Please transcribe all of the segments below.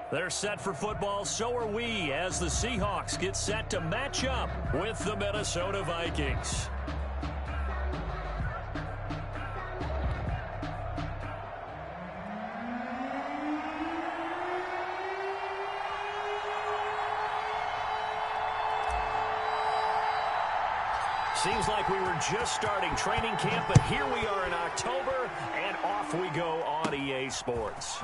They're set for football, so are we, as the Seahawks get set to match up with the Minnesota Vikings. Seems like we were just starting training camp, but here we are in October, and off we go on EA Sports.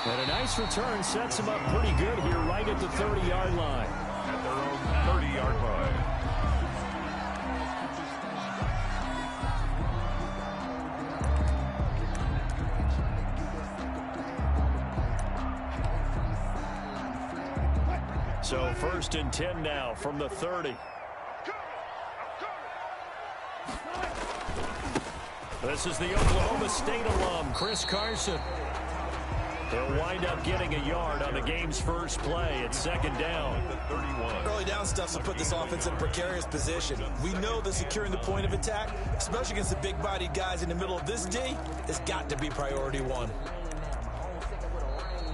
And a nice return sets him up pretty good here right at the 30-yard line. At their own 30-yard line. So 1st and 10 now from the 30. This is the Oklahoma State alum, Chris Carson. He'll wind up getting a yard on the game's first play. It's 2nd down. Early down stuff will put this offense in a precarious position. We know that securing the point of attack, especially against the big-bodied guys in the middle of this D, has got to be priority one.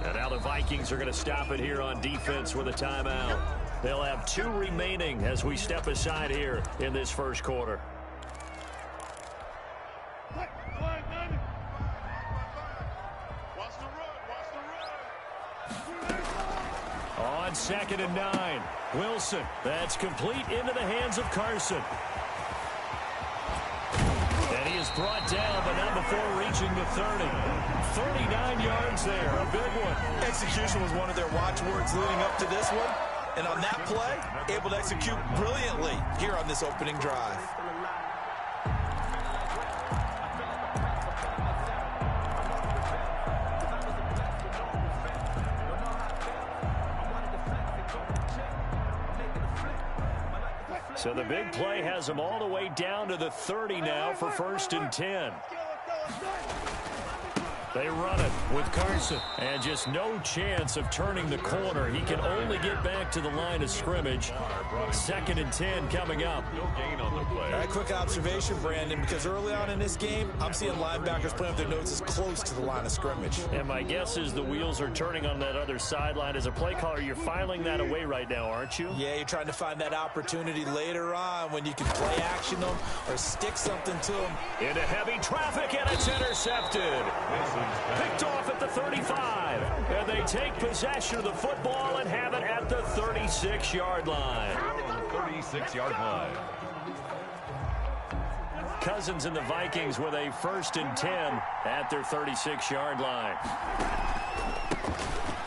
And now the Vikings are going to stop it here on defense with a timeout. They'll have 2 remaining as we step aside here in this first quarter. On 2nd and 9, Wilson. That's complete into the hands of Carson. And he is brought down, but not before reaching the 30. 39 yards there, a big one. Execution was one of their watchwords leading up to this one. And on that play, able to execute brilliantly here on this opening drive. So the big play has him all the way down to the 30 now for 1st and 10. They run it with Carson, and just no chance of turning the corner. He can only get back to the line of scrimmage. 2nd and 10 coming up. No gain on the play. All right, quick observation, Brandon, because early on in this game, I'm seeing linebackers playing with their noses close to the line of scrimmage. And my guess is the wheels are turning on that other sideline. As a play caller, you're filing that away right now, aren't you? Yeah, you're trying to find that opportunity later on when you can play action them or stick something to them. Into heavy traffic, and it's intercepted. Picked off at the 35. And they take possession of the football and have it at the 36-yard line. 36-yard line. Cousins and the Vikings with a 1st and 10 at their 36-yard line.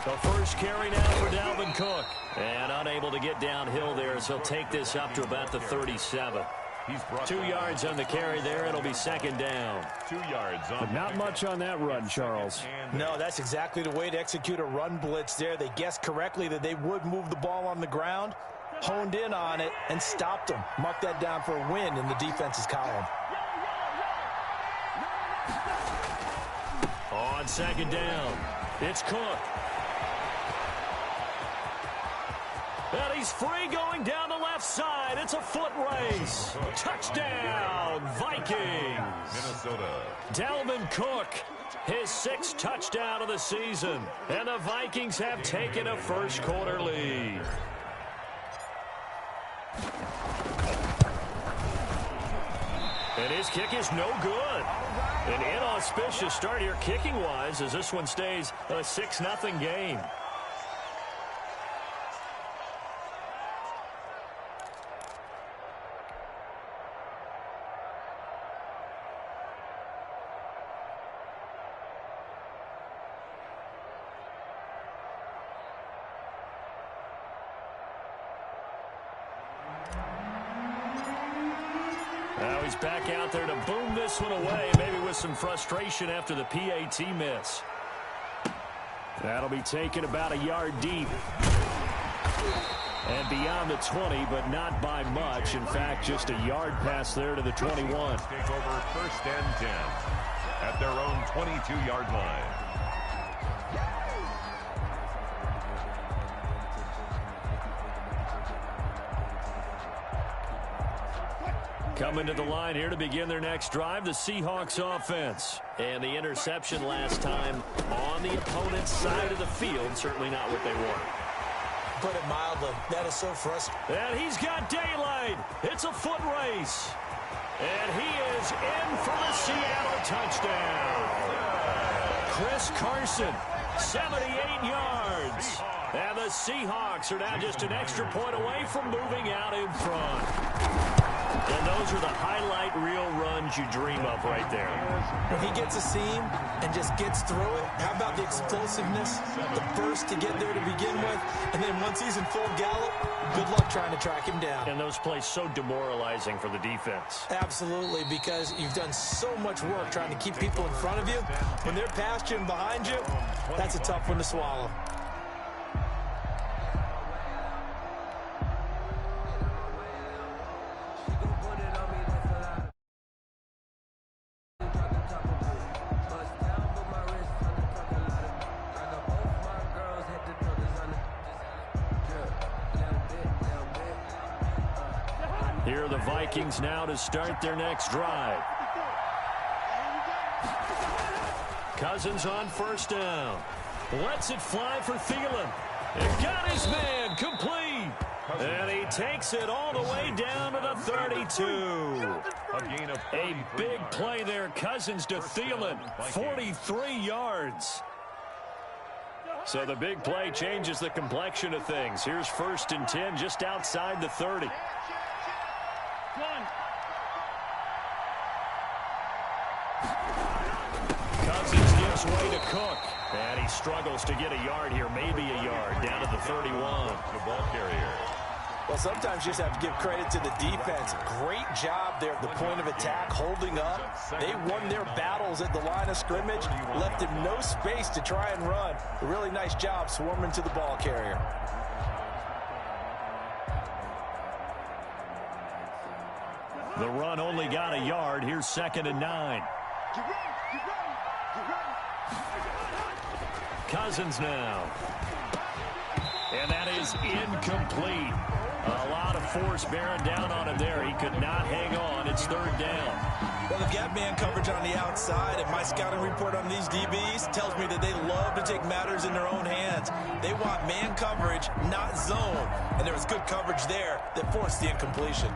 The first carry now for Dalvin Cook. And unable to get downhill there as he'll take this up to about the 37. He's brought 2 yards on the carry there. It'll be 2nd down. 2 yards on. But not much on that run, Charles. No, that's exactly the way to execute a run blitz there. They guessed correctly that they would move the ball on the ground, honed in on it, and stopped them. Mark that down for a win in the defense's column. On 2nd down, it's Cook. And he's free going down the left side. It's a foot race. Touchdown, Vikings. Minnesota. Dalvin Cook, his 6th touchdown of the season. And the Vikings have taken a first quarter lead. And his kick is no good. An inauspicious start here kicking-wise as this one stays a 6-0 game. Now he's back out there to boom this one away, maybe with some frustration after the PAT miss. That'll be taken about a yard deep. And beyond the 20, but not by much. In fact, just a yard pass there to the 21. Take over 1st and 10 at their own 22-yard line. Coming to the line here to begin their next drive, the Seahawks offense. And the interception last time on field. Certainly not what they wanted. Put it mildly, that is so frustrating. And he's got daylight. It's a foot race. And he is in for the Seattle touchdown. Chris Carson, 78 yards. And the Seahawks are now just an extra point away from moving out in front. And those are the highlight reel runs you dream of right there. When he gets a seam and just gets through it, how about the explosiveness, the burst to get there to begin with, and then once he's in full gallop, good luck trying to track him down. And those plays so demoralizing for the defense. Absolutely, because you've done so much work trying to keep people in front of you. When they're past you and behind you, that's a tough one to swallow. Here are the Vikings now to start their next drive. Cousins on first down. Lets it fly for Thielen. And got his man complete. And he takes it all the way down to the 32. A big play there. Cousins to Thielen. 43 yards. So the big play changes the complexion of things. Here's 1st and 10 just outside the 30. Cousins gives way to Cook. And he struggles to get a yard here, maybe a yard, down to the 31. The ball carrier. Well, sometimes you just have to give credit to the defense. Great job there at the point of attack, holding up. They won their battles at the line of scrimmage, left him no space to try and run. A really nice job swarming to the ball carrier. The run only got a yard. Here's 2nd and 9. Cousins now. And that is incomplete. A lot of force bearing down on him there. He could not hang on. It's 3rd down. Well, they've got man coverage on the outside, and my scouting report on these DBs tells me that they love to take matters in their own hands. They want man coverage, not zone. And there was good coverage there that forced the incompletion.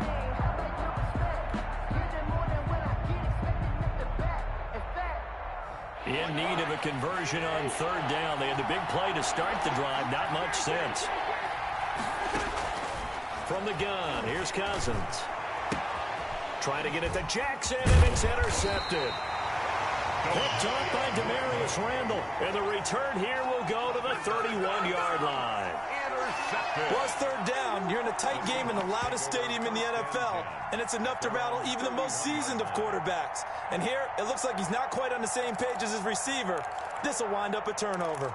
In need of a conversion on 3rd down. They had the big play to start the drive. Not much sense. From the gun, here's Cousins. Trying to get it to Jackson, and it's intercepted. Picked off by Demarius Randall. And the return here will go to the 31-yard line. Well, it's 3rd down. You're in a tight game in the loudest stadium in the NFL, and it's enough to rattle even the most seasoned of quarterbacks. And here, it looks like he's not quite on the same page as his receiver. This will wind up a turnover.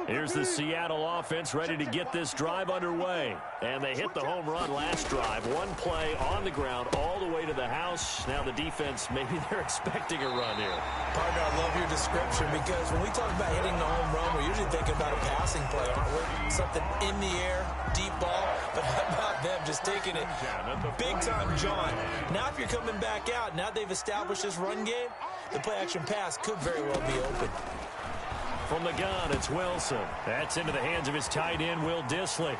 Here's the Seattle offense ready to get this drive underway. And they hit the home run last drive. One play on the ground all the way to the house. Now the defense, maybe they're expecting a run here. Partner, I love your description because when we talk about hitting the home run, we're usually thinking about a passing play, aren't we? Something in the air, deep ball. But how about them just taking it big-time John? Now if you're coming back out, now they've established this run game, the play-action pass could very well be open. From the gun, it's Wilson. That's into the hands of his tight end, Will Dissly.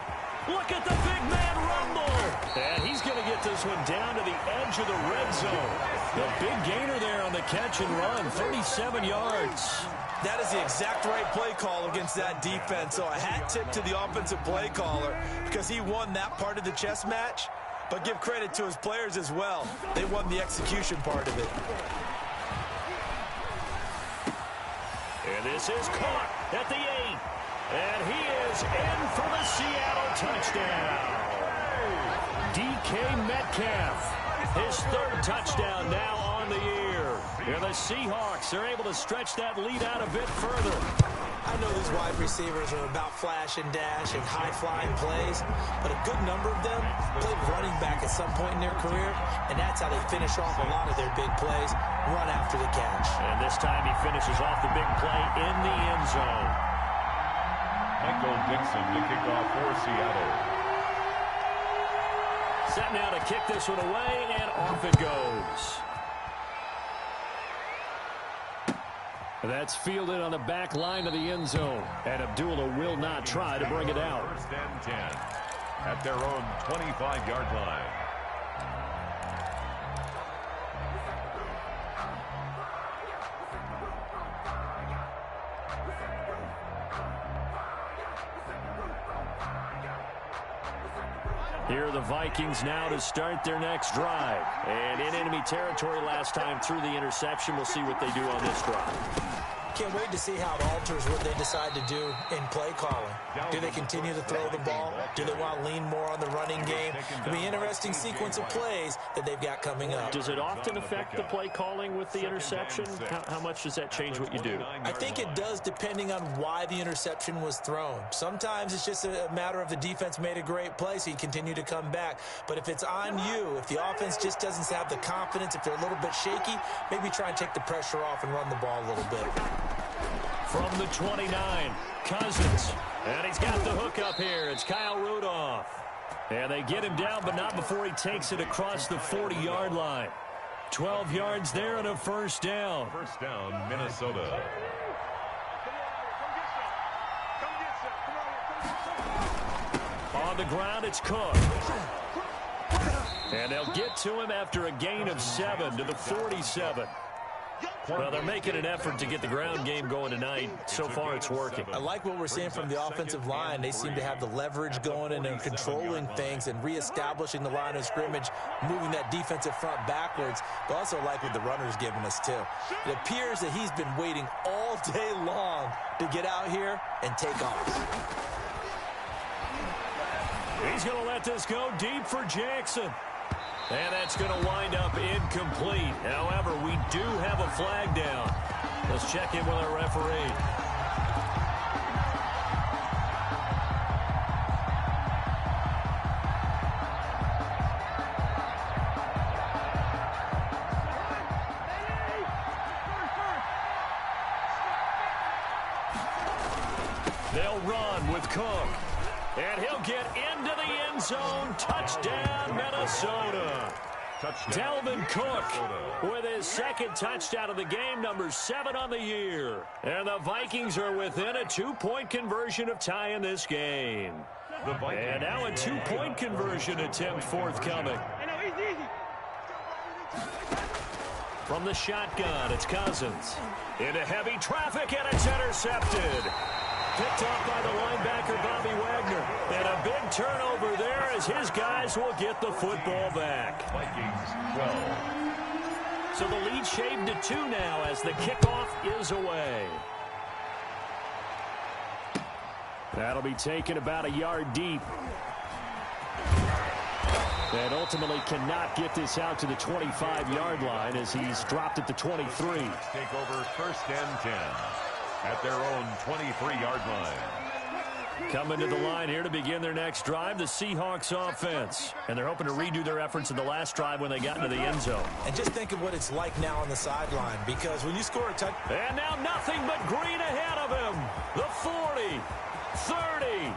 Look at the big man rumble. And he's going to get this one down to the edge of the red zone. The big gainer there on the catch and run, 37 yards. That is the exact right play call against that defense. So a hat tip to the offensive play caller because he won that part of the chess match. But give credit to his players as well. They won the execution part of it. And this is caught at the 8. And he is in for the Seattle touchdown. DK Metcalf, his 3rd touchdown now on the year. And the Seahawks are able to stretch that lead out a bit further. I know these wide receivers are about flash and dash and high-flying plays, but a good number of them played running back at some point in their career, and that's how they finish off a lot of their big plays, run after the catch. And this time he finishes off the big play in the end zone. Michael Dixon, the kickoff for Seattle. Set now to kick this one away, and off it goes. That's fielded on the back line of the end zone. And Abdullah will not try to bring it out. First and 10 at their own 25-yard line. Here are the Vikings now to start their next drive. And in enemy territory last time through the interception. We'll see what they do on this drive. Can't wait to see how it alters what they decide to do in play calling. Do they continue to throw the ball? Do they want to lean more on the running game? It'll be an interesting sequence of plays that they've got coming up. Does it often affect the play calling with the interception? How much does that change what you do? I think it does depending on why the interception was thrown. Sometimes it's just a matter of the defense made a great play, so you continue to come back. But if it's on you, if the offense just doesn't have the confidence, if they're a little bit shaky, maybe try and take the pressure off and run the ball a little bit. From the 29, Cousins. And he's got the hook up here. It's Kyle Rudolph. And they get him down, but not before he takes it across the 40-yard line. 12 yards there and a first down. First down, Minnesota. On the ground, it's Cook. And they'll get to him after a gain of 7 to the 47. Well, they're making an effort to get the ground game going tonight. So far, it's working. I like what we're seeing from the offensive line. They seem to have the leverage going and they're controlling things and reestablishing the line of scrimmage, moving that defensive front backwards. But also like what the runner's giving us, too. It appears that he's been waiting all day long to get out here and take off. He's going to let this go deep for Jackson. And that's going to wind up incomplete. However, we do have a flag down. Let's check in with our referee. They'll run with Cook. And he'll get into the end zone. Touchdown, Minnesota. Dalvin Cook with his second touchdown of the game, number 7 on the year. And the Vikings are within a 2-point conversion of tying this game. And now a 2-point conversion attempt forthcoming. From the shotgun, it's Cousins. Into heavy traffic, and it's intercepted. Picked off by the linebacker, Bobby Wagner. And a big turnover there as his guys will get the football back. Vikings 12. So the lead shaved to 2 now as the kickoff is away. That'll be taken about a yard deep. And ultimately cannot get this out to the 25-yard line as he's dropped at the 23. Take over first and 10. At their own 23-yard line. Coming to the line here to begin their next drive, the Seahawks offense. And they're hoping to redo their efforts in the last drive when they got into the end zone. And just think of what it's like now on the sideline, because when you score a touchdown. And now nothing but green ahead of him. The 40, 30,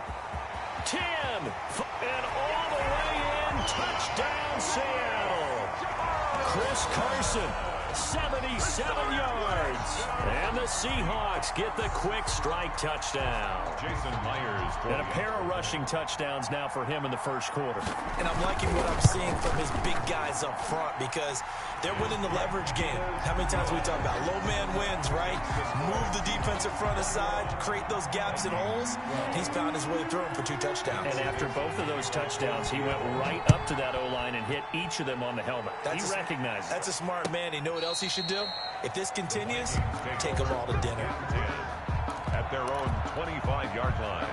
10, and all the way in. Touchdown, Seattle. Chris Carson. 77 yards. And the Seahawks get the quick strike touchdown. Jason Myers. And a pair of rushing touchdowns now for him in the first quarter. And I'm liking what I'm seeing from his big guys up front because they're winning the leverage game. How many times we talk about low man wins, right? Move the defensive front aside, create those gaps and holes. He's found his way through them for 2 touchdowns. And after both of those touchdowns, he went right up to that O-line and hit each of them on the helmet. He recognized it. That's a smart man. He knew what else he should do? If this continues, take them all to dinner. At their own 25-yard line.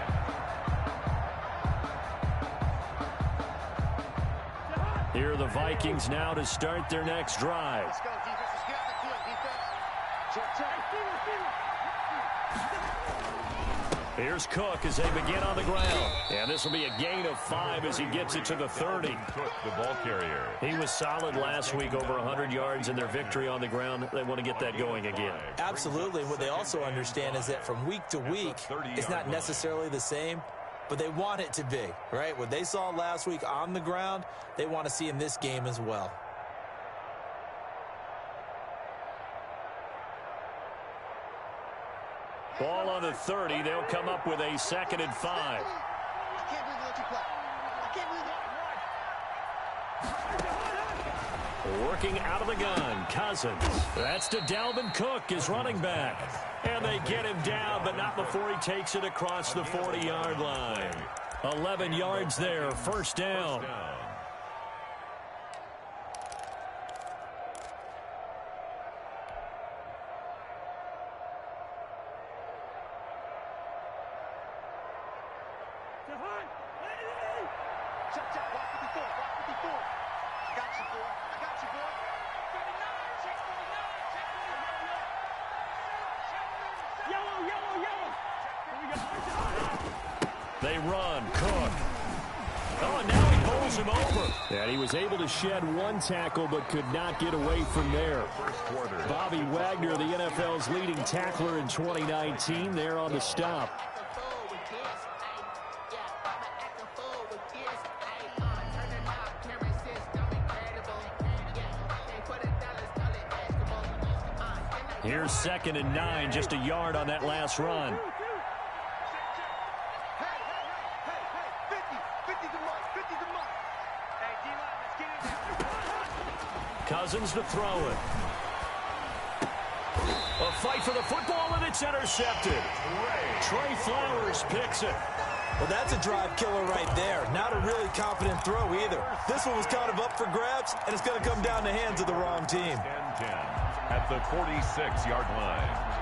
Here are the Vikings now to start their next drive. Let's go, defense. Let's get out the field, defense. Check, check. Here's Cook as they begin on the ground. And this will be a gain of 5 as he gets it to the 30. Cook, the ball carrier. He was solid last week, over 100 yards in their victory on the ground. They want to get that going again. Absolutely. What they also understand is that from week to week, it's not necessarily the same, but they want it to be, right? What they saw last week on the ground, they want to see in this game as well. Ball on the 30. They'll come up with a 2nd and 5. I can't believe they let you play. I can't believe Working out of the gun, Cousins. That's to Dalvin Cook, his running back. And they get him down, but not before he takes it across the 40-yard line. 11 yards there, 1st down. They run, Cook. Oh, and now he pulls him over. And he was able to shed 1 tackle but could not get away from there. Bobby Wagner, the NFL's leading tackler in 2019, there on the stop. Here's 2nd and 9, just a yard on that last run. Cousins to throw it. A fight for the football, and it's intercepted. Trey Flowers picks it. Well, that's a drive killer right there. Not a really confident throw either. This one was kind of up for grabs, and it's going to come down the hands of the wrong team. 10-10 at the 46-yard line.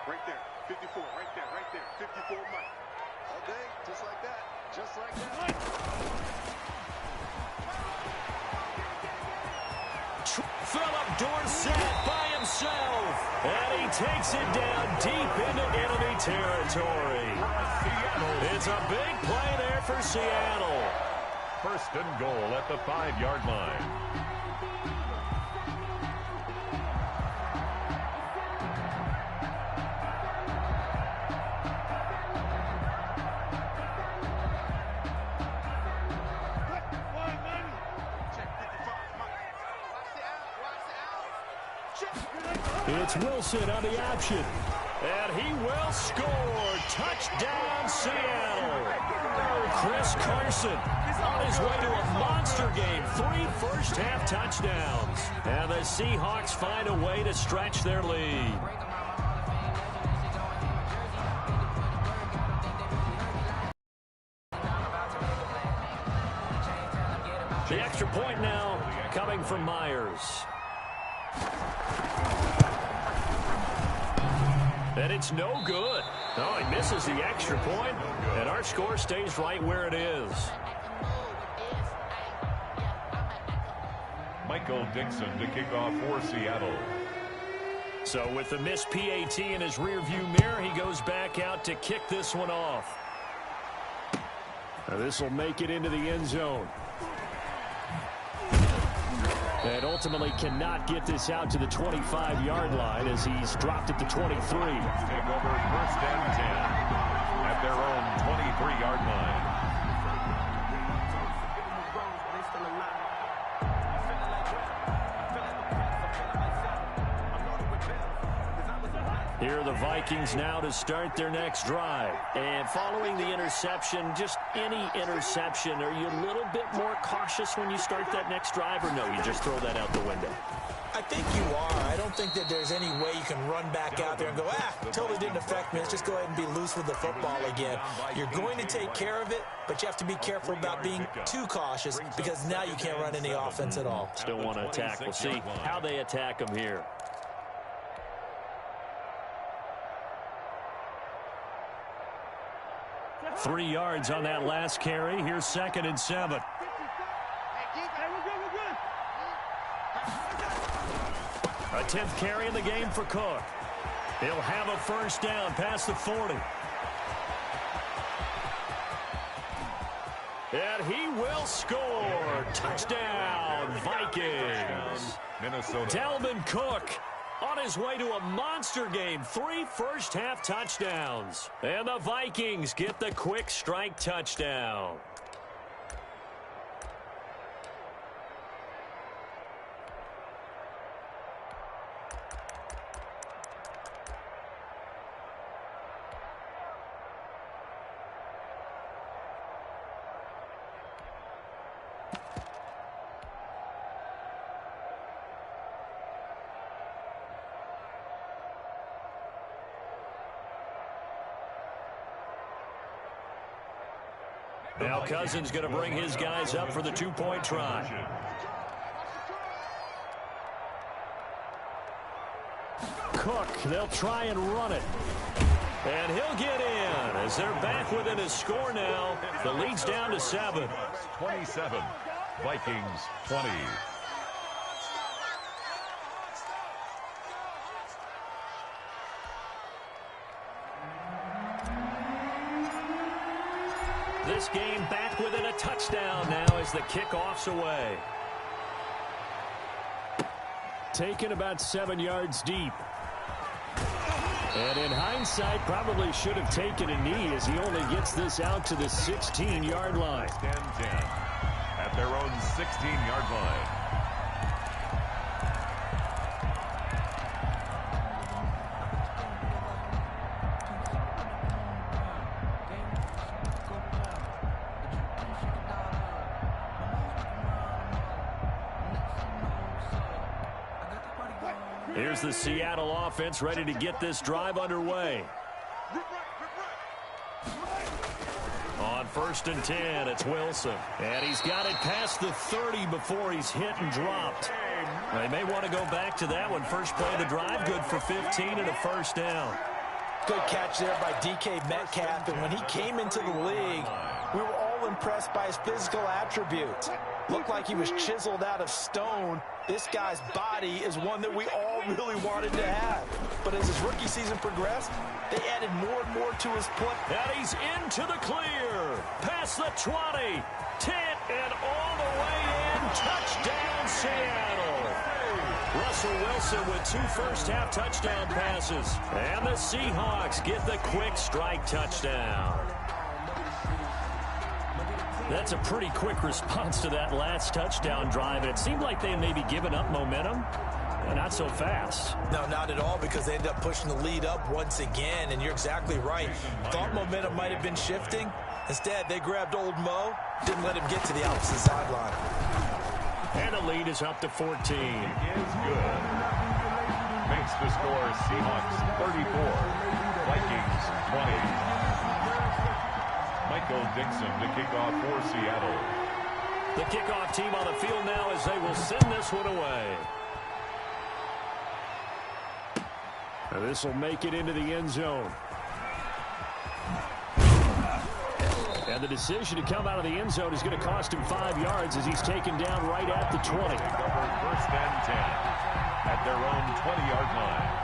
Right there, 54, right there, 54 Mike. All day, just like that, just like that. Philip Dorsett by himself. And he takes it down deep into enemy territory. It's a big play there for Seattle. 1st and goal at the 5-yard line. It's Wilson on the option. And he will score. Touchdown, Seattle. Chris Carson on his way to a monster game. 3 first-half touchdowns. And the Seahawks find a way to stretch their lead. The extra point now coming from Myers. And it's no good. Oh, he misses the extra point, and our score stays right where it is. Michael Dixon to kick off for Seattle. So with the missed PAT in his rearview mirror, he goes back out to kick this one off. Now this will make it into the end zone. And ultimately cannot get this out to the 25-yard line as he's dropped at the 23. Take over 1st and 10 at their own 23-yard line. Here are the Vikings now to start their next drive. And following the interception, just any interception, are you a little bit more cautious when you start that next drive, or no, you just throw that out the window? I think you are. I don't think that there's any way you can run back out there and go, totally didn't affect me. Let's just go ahead and be loose with the football again. You're going to take care of it, but you have to be careful about being too cautious because now you can't run any offense at all. Still want to attack. We'll see how they attack them here. Three yards on that last carry. Here's 2nd and 7. A 10th carry in the game for Cook. He'll have a first down past the 40. And he will score. Touchdown, Vikings. Minnesota. Dalvin Cook on his way to a monster game. 3 first-half touchdowns. And the Vikings get the quick strike touchdown. Now Cousins going to bring his guys up for the 2-point try. Cook, they'll try and run it. And he'll get in as they're back within a score now. The lead's down to 7. 27, Vikings 20. This game back within a touchdown now as the kickoff's away. Taken about 7 yards deep. And in hindsight, probably should have taken a knee as he only gets this out to the 16-yard line. 10-10 at their own 16-yard line. Here's the Seattle offense ready to get this drive underway. On 1st and 10, it's Wilson. And he's got it past the 30 before he's hit and dropped. They may want to go back to that one. First play of the drive, good for 15 and a first down. Good catch there by DK Metcalf. And when he came into the league, we were all impressed by his physical attributes. Looked like he was chiseled out of stone. This guy's body is one that we all really wanted to have. But as his rookie season progressed, they added more and more to his play. And he's into the clear. Past the 20, 10, and all the way in. Touchdown, Seattle. Russell Wilson with 2 first-half touchdown passes. And the Seahawks get the quick strike touchdown. That's a pretty quick response to that last touchdown drive. It seemed like they had maybe given up momentum. Not so fast. No, not at all, because they ended up pushing the lead up once again, and you're exactly right. Thought momentum might have been shifting. Instead, they grabbed old Mo, didn't let him get to the opposite sideline. And the lead is up to 14. Is good. Makes the score Seahawks 34, Vikings 20. Michael Dixon to kick off for Seattle. The kickoff team on the field now as they will send this one away. This will make it into the end zone. And the decision to come out of the end zone is going to cost him 5 yards as he's taken down right at the 20. 1st and 10 at their own 20-yard line.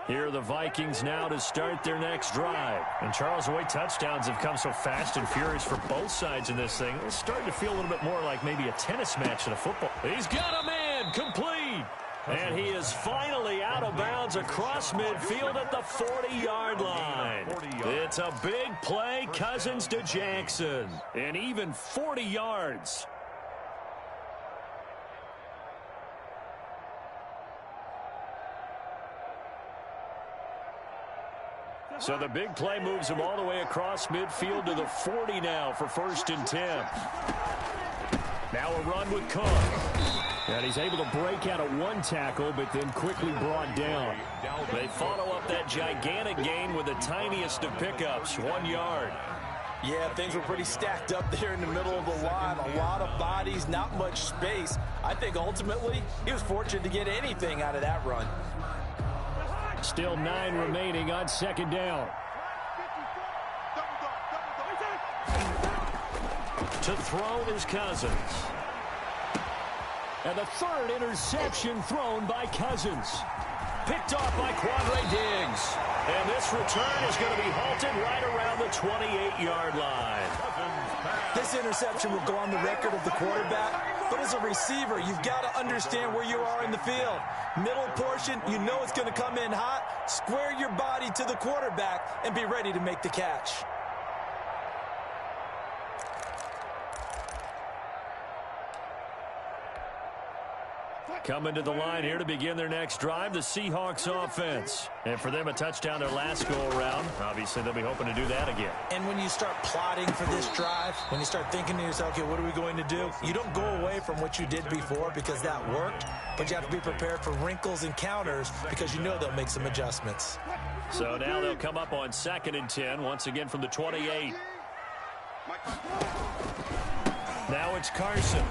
Here are the Vikings now to start their next drive. And Charles, the way touchdowns have come so fast and furious for both sides in this thing, it's starting to feel a little bit more like maybe a tennis match than a football. He's got a man complete. And he is finally out of bounds across midfield at the 40-yard line. It's a big play, Cousins to Jackson. And even 40 yards. So the big play moves him all the way across midfield to the 40 now for 1st and 10. Now a run with Cook. And he's able to break out of one tackle, but then quickly brought down. They follow up that gigantic gain with the tiniest of pickups, 1 yard. Yeah, things were pretty stacked up there in the middle of the line. A lot of bodies, not much space. I think ultimately he was fortunate to get anything out of that run. Still 9 remaining on 2nd down. To throw is Cousins. And the third interception thrown by Cousins. Picked off by Quandre Diggs. And this return is going to be halted right around the 28-yard line. This interception will go on the record of the quarterback, but as a receiver, you've got to understand where you are in the field. Middle portion, you know it's going to come in hot. Square your body to the quarterback and be ready to make the catch. Coming to the line here to begin their next drive, the Seahawks offense. And for them, a touchdown their last go-around. Obviously, they'll be hoping to do that again. And when you start plotting for this drive, when you start thinking to yourself, okay, what are we going to do? You don't go away from what you did before because that worked, but you have to be prepared for wrinkles and counters because you know they'll make some adjustments. So now they'll come up on 2nd and 10, once again from the 28. Now it's Carson.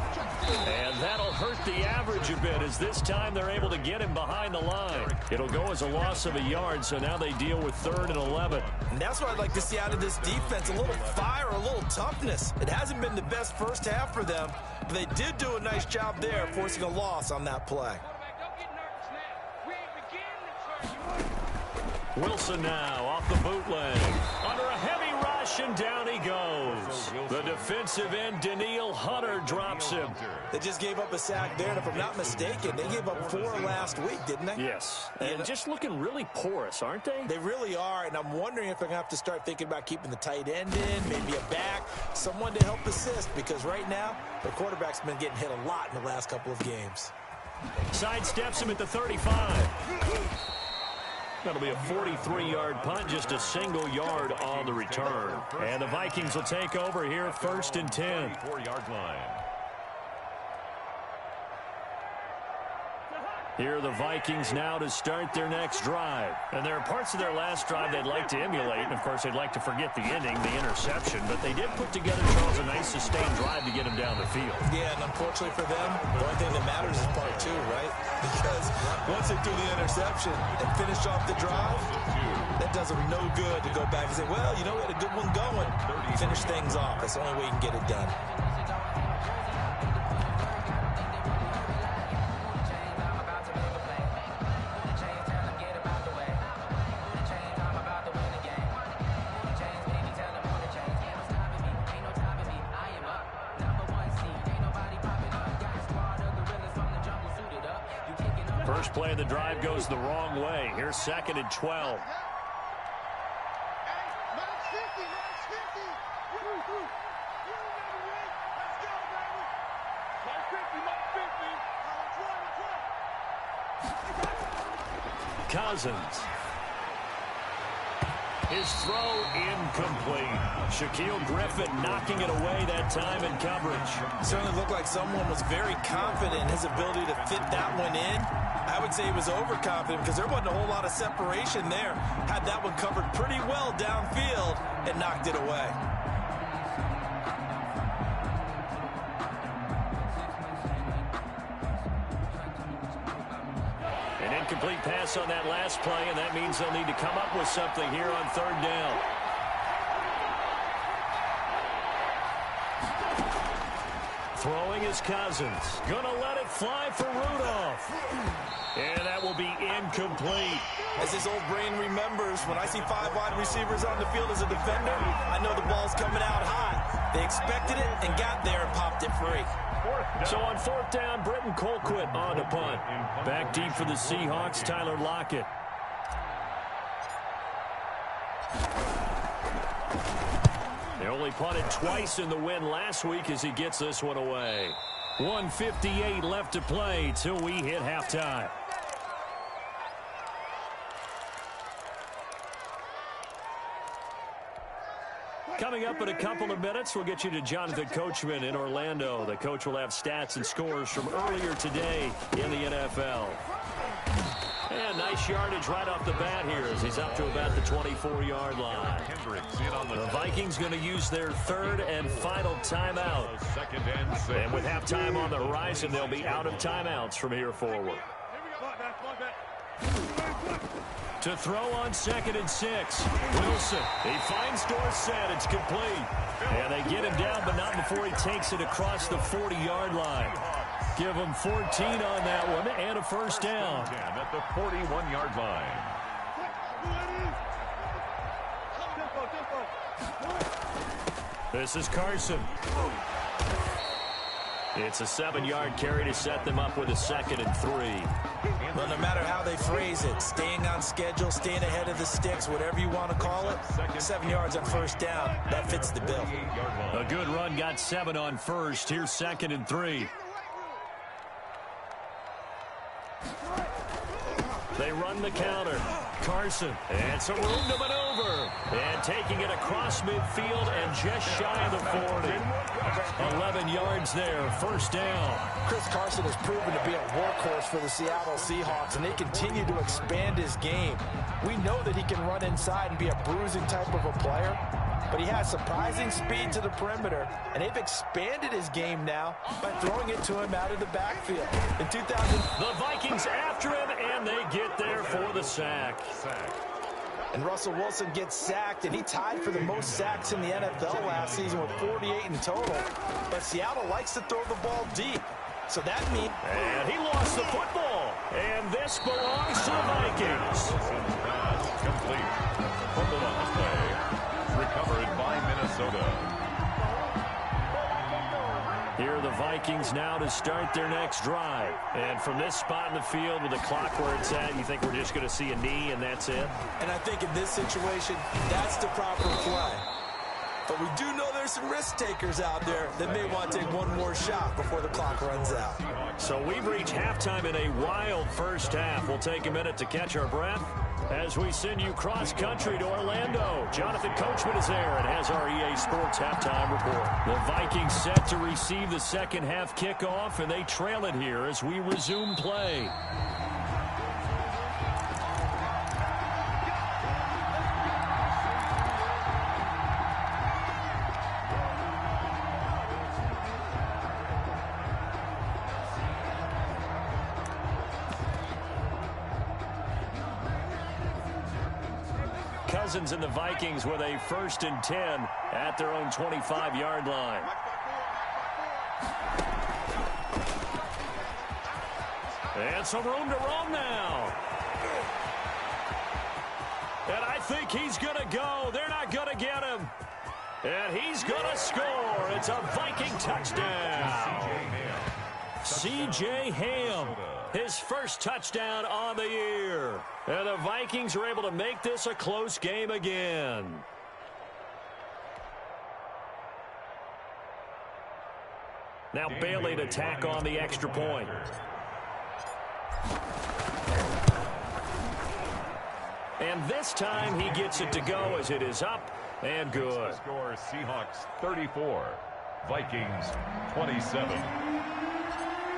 And that'll hurt the average a bit as this time they're able to get him behind the line. It'll go as a loss of a yard, so now they deal with 3rd and 11. And that's what I'd like to see out of this defense, a little fire, a little toughness. It hasn't been the best first half for them, but they did do a nice job there, forcing a loss on that play. Wilson now off the bootleg. Under a heavy rush, and down he goes. The defensive end, Danielle Hunter, drops him. They just gave up a sack there, and if I'm not mistaken, they gave up 4 last week, didn't they? Yes. And just looking really porous, aren't they? They really are, and I'm wondering if they're going to have to start thinking about keeping the tight end in, maybe a back, someone to help assist, because right now, the quarterback's been getting hit a lot in the last couple of games. Sidesteps him at the 35. That'll be a 43-yard punt, just a single yard on the return. And the Vikings will take over here, 1st and 10. 4-yard line. Here are the Vikings now to start their next drive. And there are parts of their last drive they'd like to emulate. And, of course, they'd like to forget the ending, the interception. But they did put together, Charles, a nice sustained drive to get him down the field. Yeah, and unfortunately for them, the only thing that matters is part 2, right? Because once they do the interception and finish off the drive, that does them no good to go back and say, well, you know, we had a good one going. Finish things off. That's the only way you can get it done. First play of the drive goes the wrong way. Here's 2nd and 12. Cousins. His throw incomplete. Shaquille Griffin knocking it away that time in coverage. It certainly looked like someone was very confident in his ability to fit that one in. I would say he was overconfident because there wasn't a whole lot of separation there. Had that one covered pretty well downfield and knocked it away. An incomplete pass on that last play, and that means they'll need to come up with something here on 3rd down. Throwing is Cousins. Gonna let it fly for Rudolph. And that will be incomplete. As his old brain remembers, when I see 5 wide receivers on the field as a defender, I know the ball's coming out hot. They expected it and got there and popped it free. So on 4th down, Britton Colquitt on to punt. Back deep for the Seahawks, Tyler Lockett. They only punted twice in the win last week as he gets this one away. 1:58 left to play till we hit halftime. Coming up in a couple of minutes, we'll get you to Jonathan Coachman in Orlando. The coach will have stats and scores from earlier today in the NFL. And nice yardage right off the bat here as he's up to about the 24-yard line. The Vikings going to use their 3rd and final timeout. And with halftime on the horizon, they'll be out of timeouts from here forward. To throw on 2nd and 6. Wilson, he finds Dorsett. It's complete. And they get him down, but not before he takes it across the 40-yard line. Give him 14 on that one and a first down. At the 41-yard line. This is Carson. It's a 7-yard carry to set them up with a 2nd and 3. Well, no matter how they phrase it, staying on schedule, staying ahead of the sticks, whatever you want to call it, 7 yards on first down, that fits the bill. A good run got 7 on first. Here's 2nd and 3. They run the counter. Carson, and some room to maneuver. And taking it across midfield and just shy of the 40. 11 yards there, first down. Chris Carson has proven to be a workhorse for the Seattle Seahawks, and they continue to expand his game. We know that he can run inside and be a bruising type of a player, but he has surprising speed to the perimeter, and they've expanded his game now by throwing it to him out of the backfield. In 2000, the Vikings after him, and they get there for the sack. And Russell Wilson gets sacked, and he tied for the most sacks in the NFL last season with 48 in total. But Seattle likes to throw the ball deep, so that means... And he lost the football, and this belongs to the Vikings. Complete. Fumble on the play. Recovered by Minnesota. Here are the Vikings now to start their next drive. And from this spot in the field with the clock where it's at, you think we're just going to see a knee and that's it? And I think in this situation, that's the proper play. But we do know there's some risk takers out there that may want to take one more shot before the clock runs out. So we've reached halftime in a wild first half. We'll take a minute to catch our breath as we send you cross-country to Orlando. Jonathan Coachman is there and has our EA Sports halftime report. The Vikings set to receive the second half kickoff, and they trail it here as we resume play. Cousins and the Vikings with a 1st and 10 at their own 25-yard line. And some room to roam now. And I think he's going to go. They're not going to get him. And he's going to score. It's a Viking touchdown. C.J. Ham, his first touchdown on the year. And the Vikings are able to make this a close game again. Now Bailey to tack on the extra point. And this time he gets it to go as it is up and good. Score Seahawks 34, Vikings 27.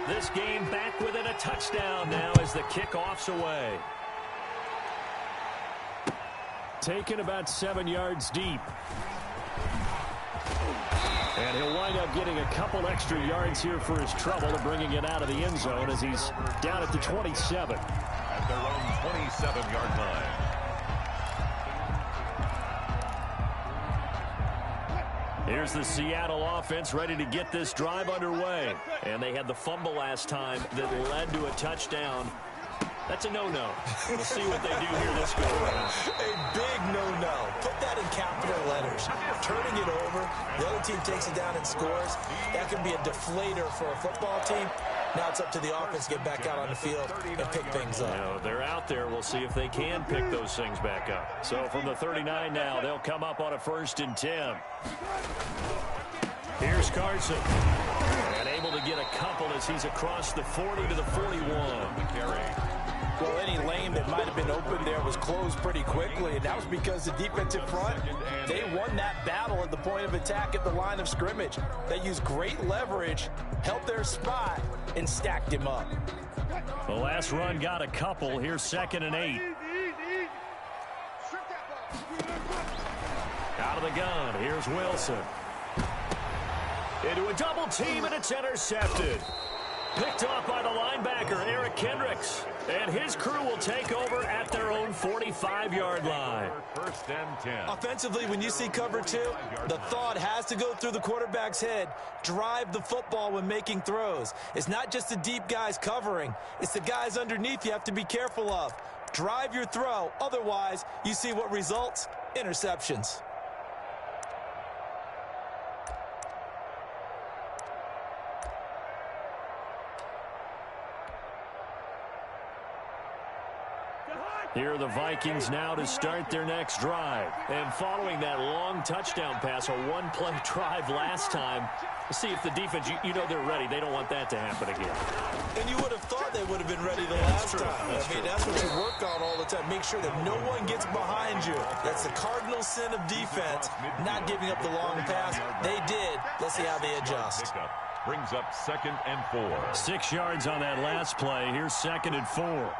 This game back within a touchdown now as the kickoff's away. Taken about 7 yards deep. And he'll wind up getting a couple extra yards here for his trouble and bringing it out of the end zone as he's down at the 27. At their own 27-yard line. Here's the Seattle offense ready to get this drive underway. And they had the fumble last time that led to a touchdown. That's a no-no. We'll see what they do here this go around. A big no-no. Put that in capital letters. Turning it over, the other team takes it down and scores. That can be a deflator for a football team. Now it's up to the offense to get back out on the field and pick things up. You know, they're out there. We'll see if they can pick those things back up. So from the 39 now, they'll come up on a 1st and 10. Here's Carson. And able to get a couple as he's across the 40 to the 41. Well, any lane that might have been open there was closed pretty quickly, and that was because the defensive front, they won that battle at the point of attack at the line of scrimmage. They used great leverage, held their spot, and stacked him up. The last run got a couple. Here's 2nd and 8. Out of the gun. Here's Wilson. Into a double team, and it's intercepted. Picked off by the linebacker, Eric Kendricks. And his crew will take over at their own 45-yard line. First and 10. Offensively, when you see cover 2, the thought has to go through the quarterback's head. Drive the football when making throws. It's not just the deep guys covering. It's the guys underneath you have to be careful of. Drive your throw. Otherwise, you see what results? Interceptions. Here are the Vikings now to start their next drive. And following that long touchdown pass, a one-play drive last time, see if the defense, you know they're ready. They don't want that to happen again. And you would have thought they would have been ready the last time. That's what you work on all the time. Make sure that no one gets behind you. That's the cardinal sin of defense, not giving up the long pass. They did. Let's see how they adjust. Brings up 2nd and 4. 6 yards on that last play. Here's 2nd and 4.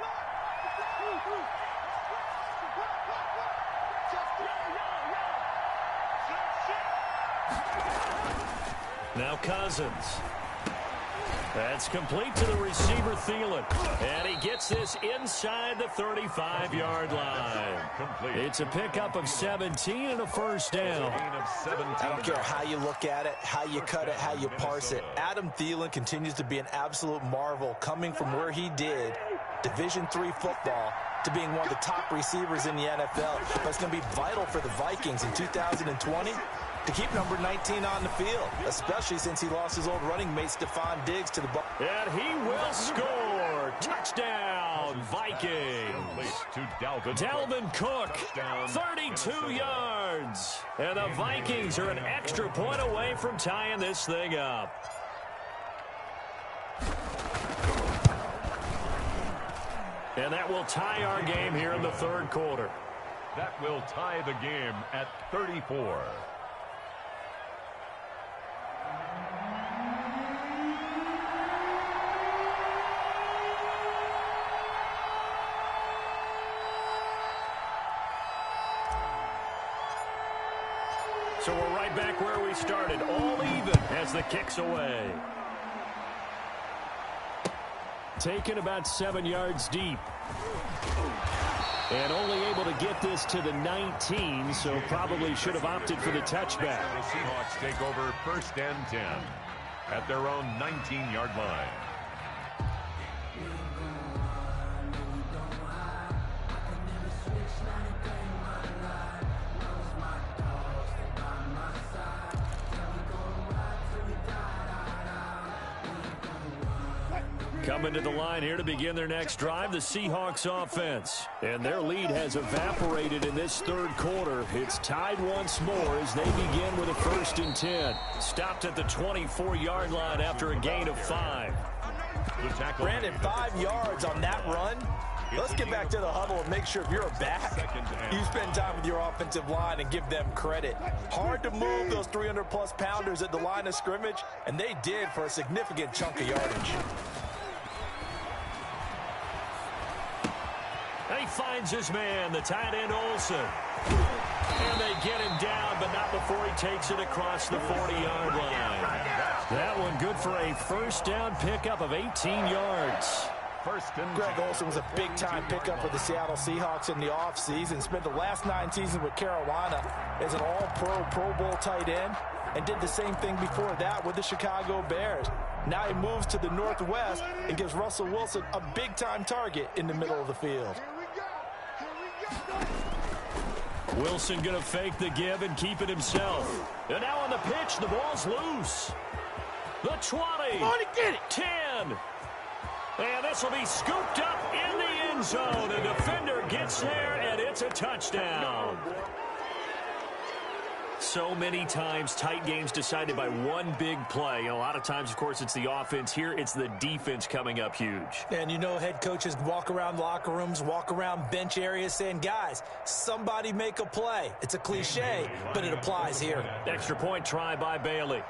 Now Cousins. That's complete to the receiver, Thielen. And he gets this inside the 35-yard line. It's a pickup of 17 and a first down. I don't care how you look at it, how you cut it, how you parse it. Adam Thielen continues to be an absolute marvel, coming from where he did, Division III football, to being one of the top receivers in the NFL. But it's going to be vital for the Vikings in 2020 to keep number 19 on the field, especially since he lost his old running mate, Stephon Diggs, to the ball. And he will score. Touchdown, Vikings. Dalvin Cook, 32 yards. And the Vikings are an extra point away from tying this thing up. And that will tie our game here in the third quarter. That will tie the game at 34. So we're right back where we started, all even as the kick's away. Taken about 7 yards deep. And only able to get this to the 19, so probably should have opted for the touchback. The Seahawks take over 1st and 10 at their own 19-yard line. Coming to the line here to begin their next drive, the Seahawks offense. And their lead has evaporated in this third quarter. It's tied once more as they begin with a 1st and 10. Stopped at the 24-yard line after a gain of 5. Brandon, 5 yards on that run. Let's get back to the huddle and make sure if you're a back, you spend time with your offensive line and give them credit. Hard to move those 300-plus pounders at the line of scrimmage, and they did for a significant chunk of yardage. And he finds his man, the tight end Olsen. And they get him down, but not before he takes it across the 40-yard line. That one good for a first down pickup of 18 yards. Greg Olsen was a big-time pickup for the Seattle Seahawks in the offseason. Spent the last 9 seasons with Carolina as an all-pro, Pro Bowl tight end, and did the same thing before that with the Chicago Bears. Now he moves to the Northwest and gives Russell Wilson a big-time target in the middle of the field. Wilson going to fake the give and keep it himself. And now on the pitch, the ball's loose. The 20. Come on and get it. 10. And this will be scooped up in the end zone. The defender gets there, and it's a touchdown. So many times, tight games decided by one big play. A lot of times, of course, it's the offense. Here, it's the defense coming up huge. And you know head coaches walk around locker rooms, walk around bench areas saying, guys, somebody make a play. It's a cliche, but it applies here. Extra point try by Bailey.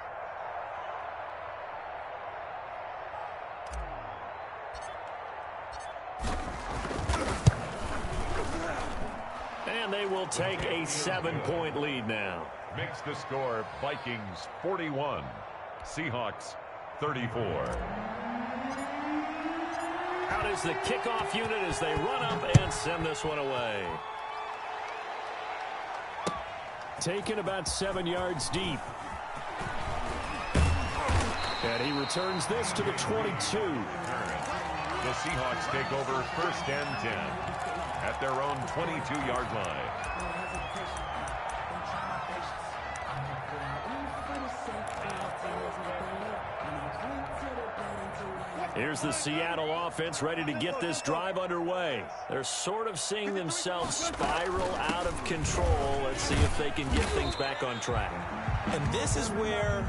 And they will take a 7-point lead now. Makes the score Vikings 41, Seahawks 34. Out is the kickoff unit as they run up and send this one away. Taken about 7 yards deep. And he returns this to the 22. The Seahawks take over 1st and 10 at their own 22-yard line. Here's the Seattle offense ready to get this drive underway. They're sort of seeing themselves spiral out of control. Let's see if they can get things back on track. And this is where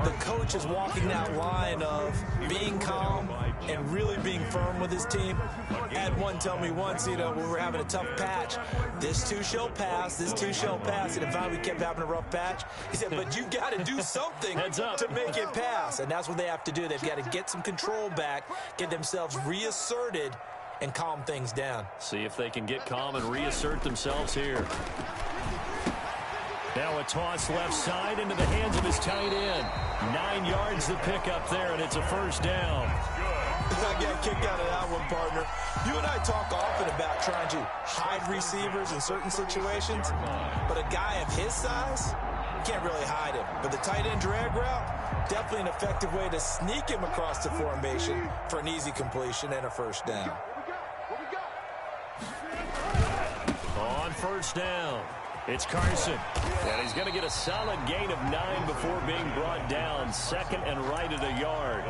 the coach is walking that line of being calm and really being firm with his team. I had one tell me once, when we were having a tough patch, this too shall pass, this too shall pass. And if we kept having a rough patch, he said, but you got to do something to make it pass. And that's what they have to do. They've got to get some control back, get themselves reasserted, and calm things down. See if they can get calm and reassert themselves here. Now a toss left side into the hands of his tight end. 9 yards the pickup there, and it's a first down. I got kicked out of that one, partner. You and I talk often about trying to hide receivers in certain situations, but a guy of his size, you can't really hide him. But the tight end drag route, definitely an effective way to sneak him across the formation for an easy completion and a first down. On first down, it's Carson. And he's going to get a solid gain of 9 before being brought down. 2nd and right at a yard.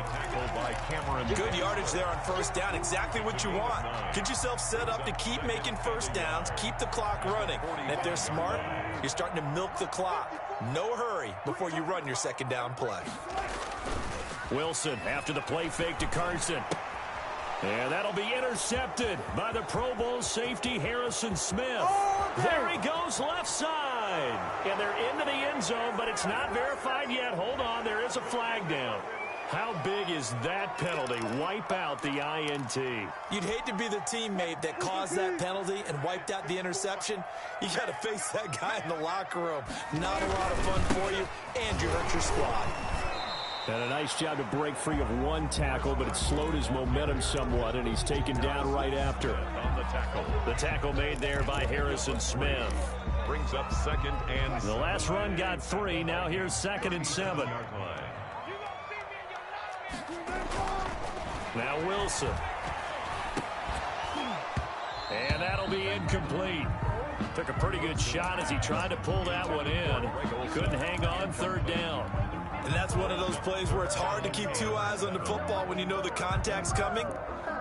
Good yardage there on first down. Exactly what you want. Get yourself set up to keep making first downs, keep the clock running. And if they're smart, you're starting to milk the clock. No hurry before you run your 2nd down play. Wilson after the play fake to Carson. And that'll be intercepted by the Pro Bowl safety Harrison Smith. There he goes left side. And they're into the end zone, but it's not verified yet. Hold on, there is a flag down. How big is that penalty? Wipe out the INT. You'd hate to be the teammate that caused that penalty and wiped out the interception. You got to face that guy in the locker room. Not a lot of fun for you, and you hurt your squad. And a nice job to break free of one tackle, but it slowed his momentum somewhat, and he's taken down right after. The tackle made there by Harrison Smith. Brings up 2nd and 7. The last run got 3. Now here's 2nd and 7. Now Wilson. And that'll be incomplete. Took a pretty good shot as he tried to pull that one in. Couldn't hang on. 3rd down. And that's one of those plays where it's hard to keep 2 eyes on the football when you know the contact's coming,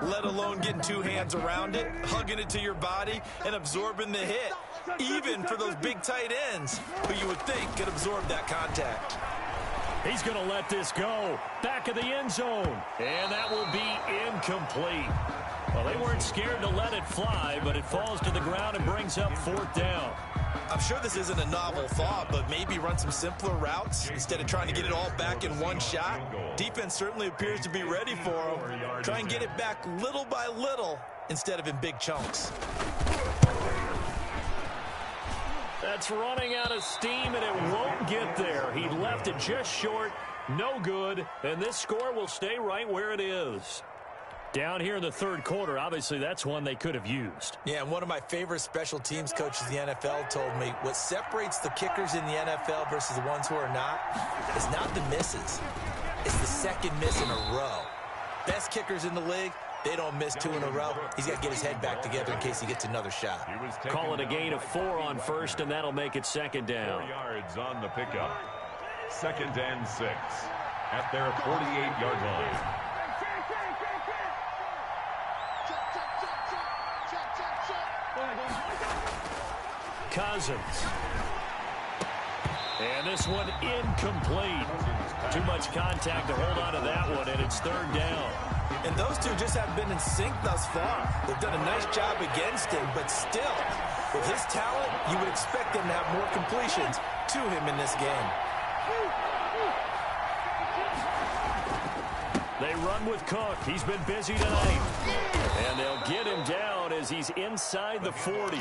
let alone getting 2 hands around it, hugging it to your body, and absorbing the hit, even for those big tight ends who you would think could absorb that contact. He's going to let this go. Back of the end zone. And that will be incomplete. Well, they weren't scared to let it fly, but it falls to the ground and brings up 4th down. I'm sure this isn't a novel thought, but maybe run some simpler routes instead of trying to get it all back in one shot. Defense certainly appears to be ready for them. Try and get it back little by little instead of in big chunks. That's running out of steam, and it won't get there. He left it just short. No good. And this score will stay right where it is. Down here in the 3rd quarter, obviously that's one they could have used. Yeah, and one of my favorite special teams coaches in the NFL told me what separates the kickers in the NFL versus the ones who are not is not the misses. It's the 2nd miss in a row. Best kickers in the league, they don't miss 2 in a row. He's got to get his head back together in case he gets another shot. Call it a gain of 4 on first, and that'll make it 2nd down. 4 yards on the pickup. 2nd and 6 at their 48-yard line. Cousins. And this one incomplete. Too much contact to hold on to that one, and it's 3rd down. And those two just haven't been in sync thus far. They've done a nice job against him, but still, with his talent, you would expect them to have more completions to him in this game. They run with Cook. He's been busy tonight. And they'll get him down as he's inside the 40.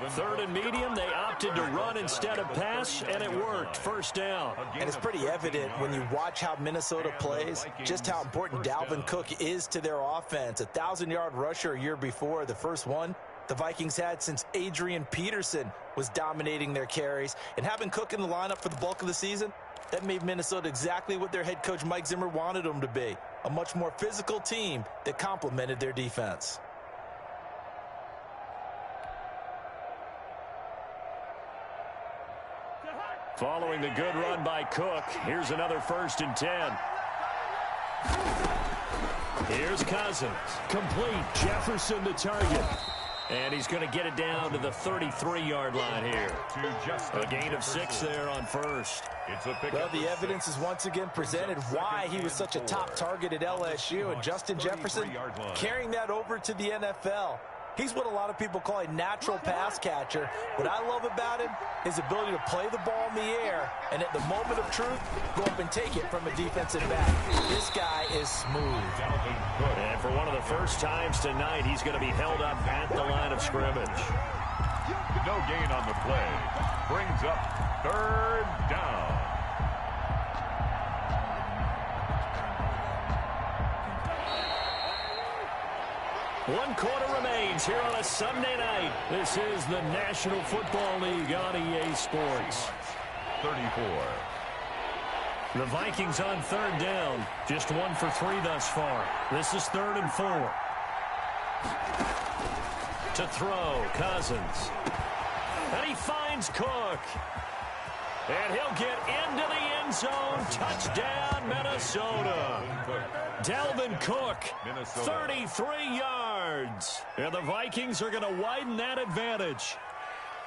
Third and medium, they opted to run instead of pass, and it worked. First down. And it's pretty evident when you watch how Minnesota plays, just how important Dalvin Cook is to their offense. 1,000-yard rusher a year before, the first one the Vikings had since Adrian Peterson was dominating their carries. And having Cook in the lineup for the bulk of the season, that made Minnesota exactly what their head coach Mike Zimmer wanted them to be, a much more physical team that complemented their defense. Following the good run by Cook, here's another 1st and 10. Here's Cousins. Complete. Jefferson the target. And he's going to get it down to the 33-yard line here. A gain of 6 there on first. Well, the evidence is once again presented why he was such a top target at LSU. And Justin Jefferson carrying that over to the NFL. He's what a lot of people call a natural pass catcher. What I love about him is his ability to play the ball in the air and at the moment of truth, go up and take it from a defensive back. This guy is smooth. And for one of the first times tonight, he's going to be held up at the line of scrimmage. No gain on the play. Brings up 3rd down. One quarter remains here on a Sunday night. This is the National Football League on EA Sports. 34. The Vikings on 3rd down. Just 1 for 3 thus far. This is 3rd and 4. To throw, Cousins. And he finds Cook. And he'll get into the end zone. Touchdown, Minnesota. Dalvin Cook, 33 yards. And the Vikings are going to widen that advantage.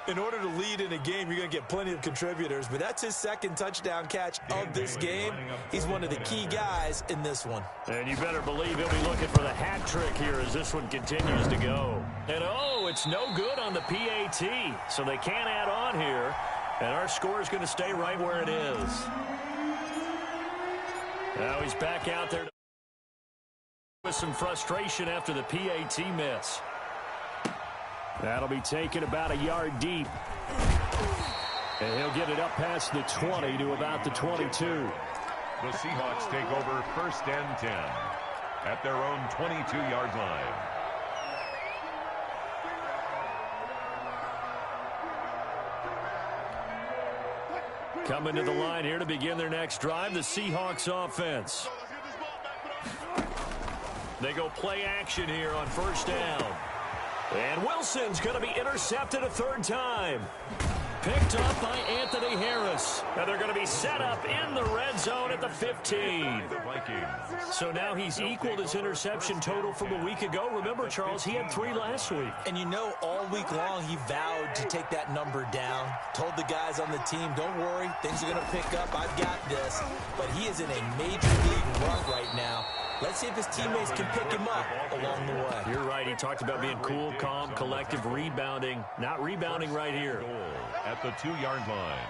In order to lead in a game, you're going to get plenty of contributors, but that's his 2nd touchdown catch of this game. He's one of the key guys in this one. And you better believe he'll be looking for the hat trick here as this one continues to go. And oh, it's no good on the PAT, so they can't add on here. And our score is going to stay right where it is. Now he's back out there with some frustration after the PAT miss. That'll be taken about a yard deep. And he'll get it up past the 20 to about the 22. The Seahawks take over 1st and 10 at their own 22-yard line. Coming to the line here to begin their next drive, the Seahawks offense. They go play action here on 1st down. And Wilson's going to be intercepted a 3rd time. Picked up by Anthony Harris. And they're going to be set up in the red zone at the 15. So now he's equaled his interception total from a week ago. Remember, Charles, he had 3 last week. And you know, all week long he vowed to take that number down. Told the guys on the team, don't worry, things are going to pick up. I've got this. But he is in a major league run right now. Let's see if his teammates can pick him up along the way. You're right. He talked about being cool, calm, collective, rebounding. Not rebounding right here. At the 2-yard line.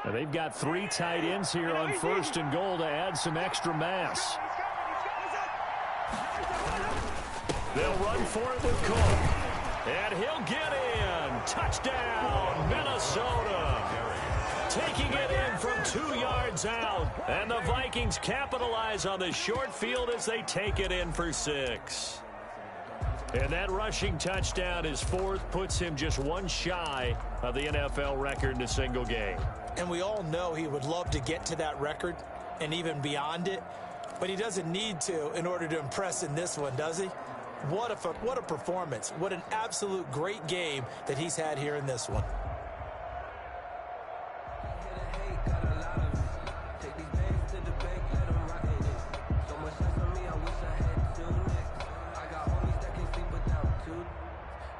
Now they've got 3 tight ends here on 1st and goal to add some extra mass. They'll run for it with Cook. And he'll get in. Touchdown, Minnesota. Taking it in from 2 yards out. And the Vikings capitalize on the short field as they take it in for 6. And that rushing touchdown, his 4th, puts him just 1 shy of the NFL record in a single game. And we all know he would love to get to that record and even beyond it, but he doesn't need to in order to impress in this one, does he? What a performance. What an absolute great game that he's had here in this one.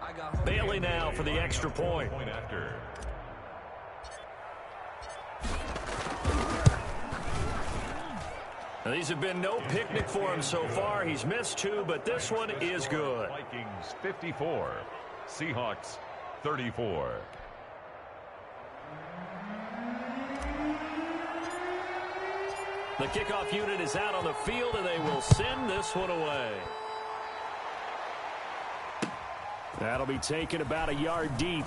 I got for the extra point. After. Now, these have been no picnic for him so far. He's missed 2, but this one is good. Vikings 54, Seahawks 34. The kickoff unit is out on the field, and they will send this one away. That'll be taken about a yard deep.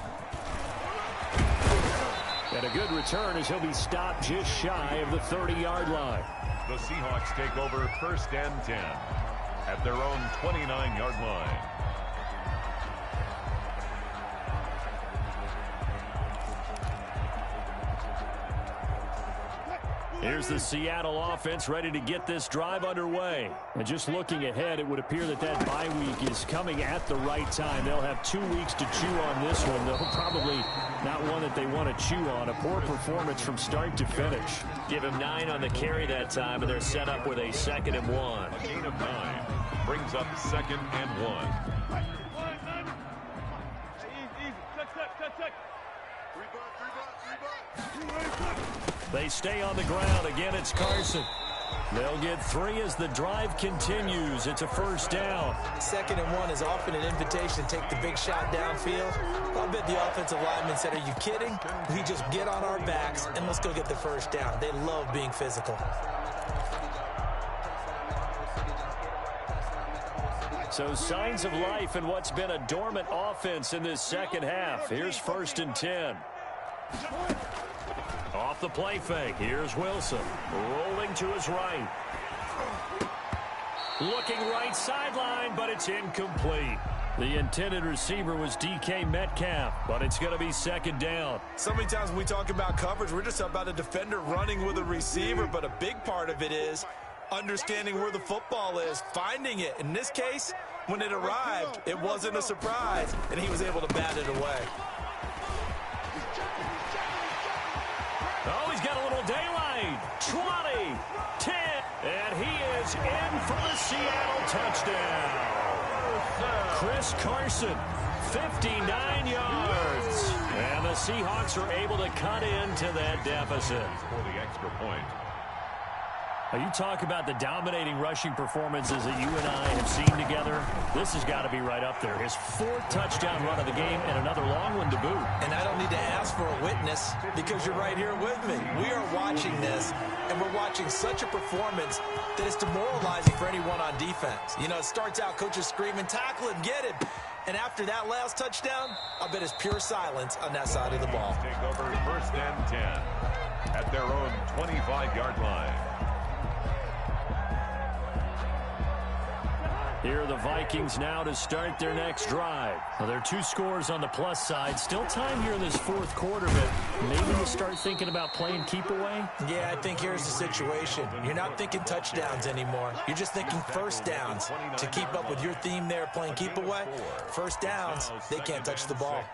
And a good return as he'll be stopped just shy of the 30-yard line. The Seahawks take over 1st and 10 at their own 29-yard line. Here's the Seattle offense ready to get this drive underway. And just looking ahead, it would appear that bye week is coming at the right time. They'll have 2 weeks to chew on this one, though probably not one that they want to chew on. A poor performance from start to finish. Give him 9 on the carry that time, and they're set up with a 2nd and 1. A gain of 9 brings up 2nd and 1. They stay on the ground. Again, it's Carson. They'll get 3 as the drive continues. It's a 1st down. 2nd and 1 is often an invitation to take the big shot downfield. I bet the offensive lineman said, are you kidding? We just get on our backs and let's go get the 1st down. They love being physical. So signs of life in what's been a dormant offense in this second half. Here's 1st and 10. Off the play fake. Here's Wilson. Rolling to his right. Looking right sideline, but it's incomplete. The intended receiver was DK Metcalf, but it's going to be 2nd down. So many times when we talk about coverage, we're just about a defender running with a receiver, but a big part of it is understanding where the football is, finding it. In this case, when it arrived, it wasn't a surprise, and he was able to bat it away. Oh, he's got a little daylight. 20, 10, and he is in for the Seattle touchdown. Chris Carson, 59 yards. And the Seahawks are able to cut into that deficit. For the extra point. Now, you talk about the dominating rushing performances that you and I have seen together. This has got to be right up there. His 4th touchdown run of the game and another long one to boot. And I don't need to ask for a witness because you're right here with me. We are watching this, and we're watching such a performance that is demoralizing for anyone on defense. You know, it starts out coaches screaming, tackle him, get him. And after that last touchdown, I bet it's pure silence on that side of the ball. Take over 1st and 10 at their own 25-yard line. Here are the Vikings now to start their next drive. Well, there are 2 scores on the plus side. Still time here in this 4th quarter, but maybe you start thinking about playing keep away? Yeah, I think here's the situation. You're not thinking touchdowns anymore. You're just thinking 1st downs. To keep up with your theme there, playing keep away, 1st downs, they can't touch the ball.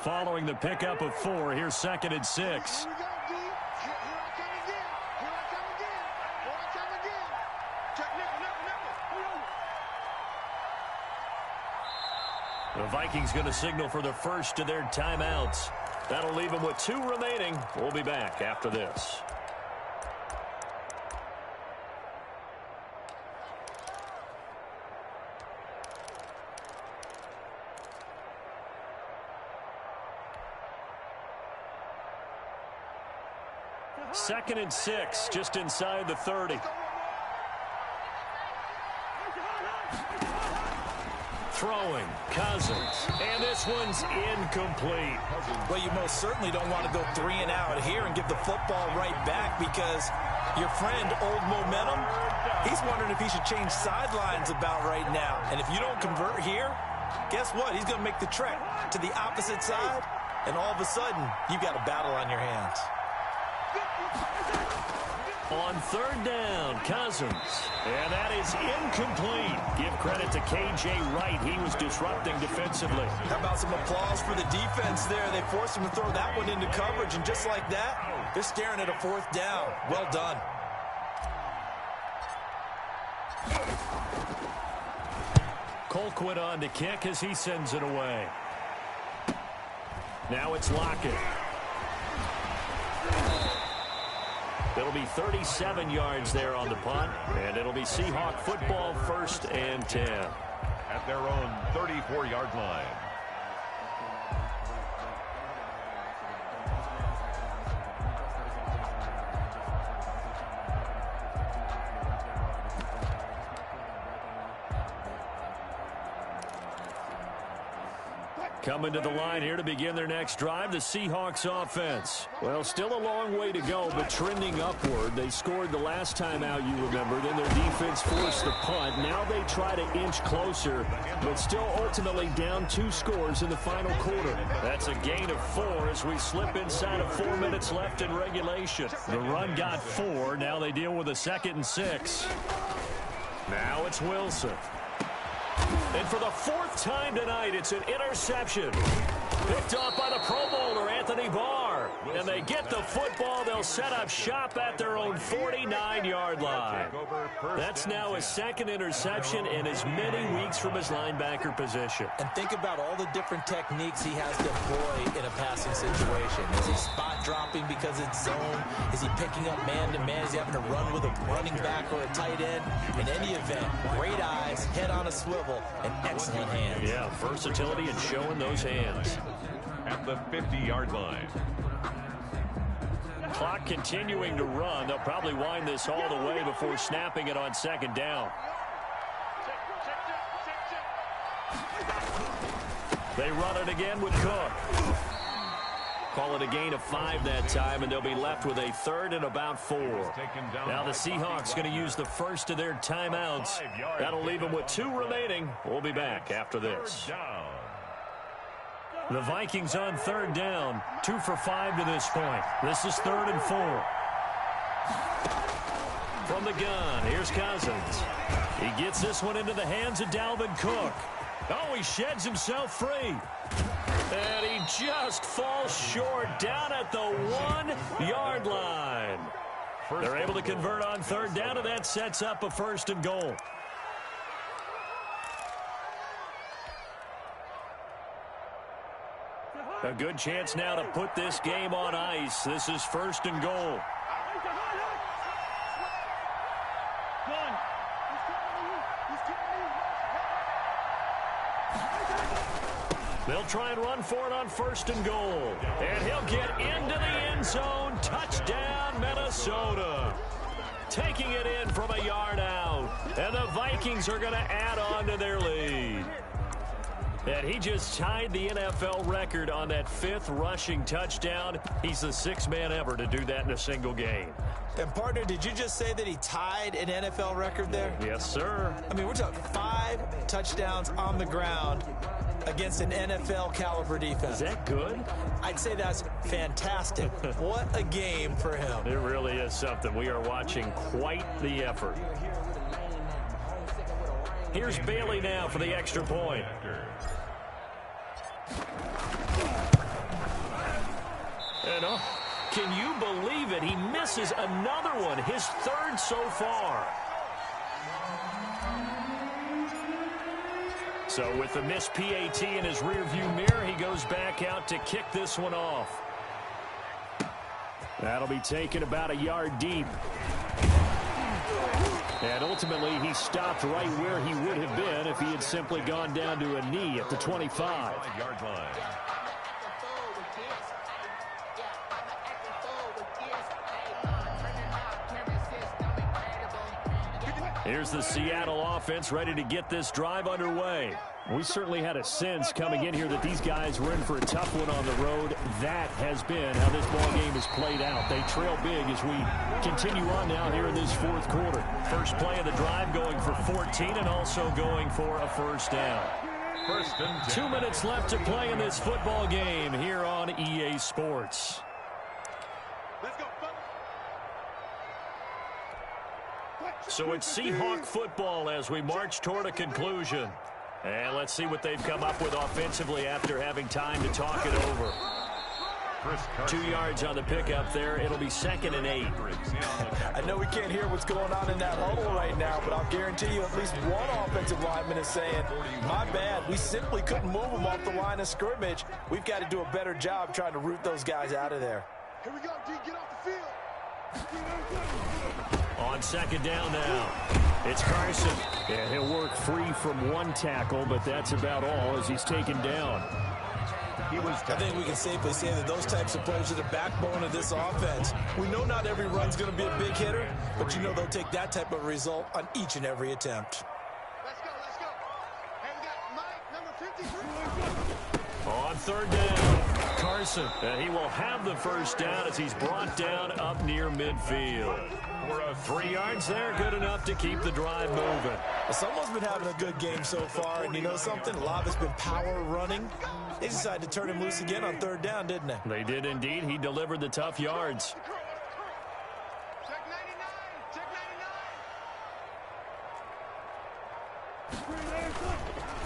Following the pickup of 4, here's 2nd and 6. Here we go, D. Here I come again. Here I come again. Here I come again. Check nickel. The Vikings going to signal for the first of their timeouts. That'll leave them with 2 remaining. We'll be back after this. Second and 6, just inside the 30. Throwing, Cousins, and this one's incomplete. Well, you most certainly don't want to go 3 and out here and give the football right back because your friend, Old Momentum, he's wondering if he should change sidelines about right now. And if you don't convert here, guess what? He's going to make the trek to the opposite side, and all of a sudden, you've got a battle on your hands. On third down, Cousins. And that is incomplete. Give credit to K.J. Wright. He was disrupting defensively. How about some applause for the defense there? They forced him to throw that one into coverage, and just like that, they're staring at a fourth down. Well done. Colquitt on to kick as he sends it away. Now it's Lockett. It'll be 37 yards there on the punt, and it'll be Seahawk football, 1st and 10. At their own 34-yard line. Coming to the line here to begin their next drive, the Seahawks offense. Well, still a long way to go, but trending upward. They scored the last time out, you remember. Then their defense forced the punt. Now they try to inch closer, but still ultimately down 2 scores in the final quarter. That's a gain of 4 as we slip inside of 4 minutes left in regulation. The run got 4. Now they deal with a 2nd and 6. Now it's Wilson. And for the 4th time tonight, it's an interception. Picked off by the Pro Bowler, Anthony Barr. And they get the football. They'll set up shop at their own 49-yard line. That's now his 2nd interception in as many weeks from his linebacker position. And think about all the different techniques he has to employ in a passing situation. Is he spot dropping because it's zone? Is he picking up man-to-man? Is he having to run with a running back or a tight end? In any event, great eyes, head on a swivel, and excellent hands. Yeah, versatility and showing those hands. At the 50-yard line. Clock continuing to run. They'll probably wind this all the way before snapping it on 2nd down. They run it again with Cook. Call it a gain of 5 that time, and they'll be left with a 3rd and about 4. Now the Seahawks going to use the first of their timeouts. That'll leave them with 2 remaining. We'll be back after this. The Vikings on 3rd down. 2 for 5 to this point. This is 3rd and 4. From the gun, here's Cousins. He gets this one into the hands of Dalvin Cook. Oh, he sheds himself free. And he just falls short down at the 1-yard line. They're able to convert on 3rd down, and that sets up a 1st and goal. A good chance now to put this game on ice. This is 1st and goal. They'll try and run for it on 1st and goal. And he'll get into the end zone. Touchdown, Minnesota. Taking it in from a yard out. And the Vikings are going to add on to their lead. And he just tied the NFL record on that 5th rushing touchdown. He's the 6th man ever to do that in a single game. And, partner, did you just say that he tied an NFL record there? Yes, sir. I mean, we're talking 5 touchdowns on the ground against an NFL-caliber defense. Is that good? I'd say that's fantastic. What a game for him. It really is something. We are watching quite the effort. Here's Bailey now for the extra point. And can you believe it? He misses another one, his 3rd so far. So with the missed PAT in his rearview mirror, he goes back out to kick this one off. That'll be taken about a yard deep. And ultimately, he stopped right where he would have been if he had simply gone down to a knee at the 25-yard line. Here's the Seattle offense ready to get this drive underway. We certainly had a sense coming in here that these guys were in for a tough one on the road. That has been how this ball game has played out. They trail big as we continue on now here in this 4th quarter. First play of the drive going for 14 and also going for a 1st down. 1st and 10. 2 minutes left to play in this football game here on EA Sports. Let's go. So it's Seahawk football as we march toward a conclusion. And let's see what they've come up with offensively after having time to talk it over. 2 yards on the pickup there. It'll be 2nd and 8. I know we can't hear what's going on in that huddle right now, but I'll guarantee you at least one offensive lineman is saying, my bad, we simply couldn't move them off the line of scrimmage. We've got to do a better job trying to root those guys out of there. Here we go, D, get off the field. On 2nd down now, it's Carson. Yeah, he'll work free from one tackle, but that's about all as he's taken down. I think we can safely say that those types of players are the backbone of this offense. We know not every run's going to be a big hitter, but you know they'll take that type of result on each and every attempt. Let's go, let's go. And we got Mike, number 53. On 3rd down, Carson. And he will have the first down as he's brought down up near midfield. 3 yards there, good enough to keep the drive moving. Someone's been having a good game so far, and you know something? Love has been power running. They decided to turn him loose again on 3rd down, didn't they? They did indeed. He delivered the tough yards. Check 99, check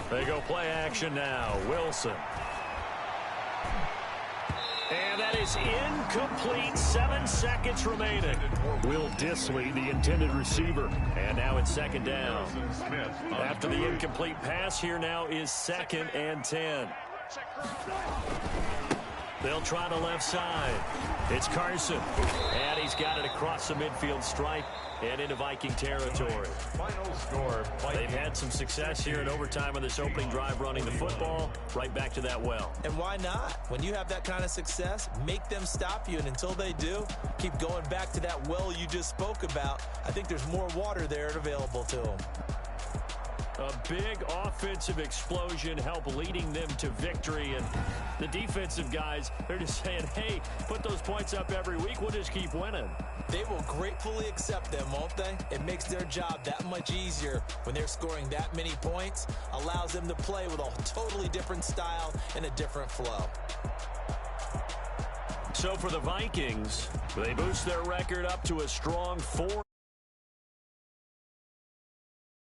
99. They go play action now. Wilson. And that is incomplete. 7 seconds remaining. Will Disley, the intended receiver. And now it's 2nd down. After the incomplete pass, here now is 2nd and 10. They'll try the left side. It's Carson. And he's got it across the midfield stripe and into Viking territory. Final score. They've had some success here in overtime on this opening drive running the football. Right back to that well. And why not? When you have that kind of success, make them stop you. And until they do, keep going back to that well you just spoke about. I think there's more water there available to them. A big offensive explosion help leading them to victory. And the defensive guys, they're just saying, hey, put those points up every week. We'll just keep winning. They will gratefully accept them, won't they? It makes their job that much easier when they're scoring that many points. Allows them to play with a totally different style and a different flow. So for the Vikings, they boost their record up to a strong 4-0.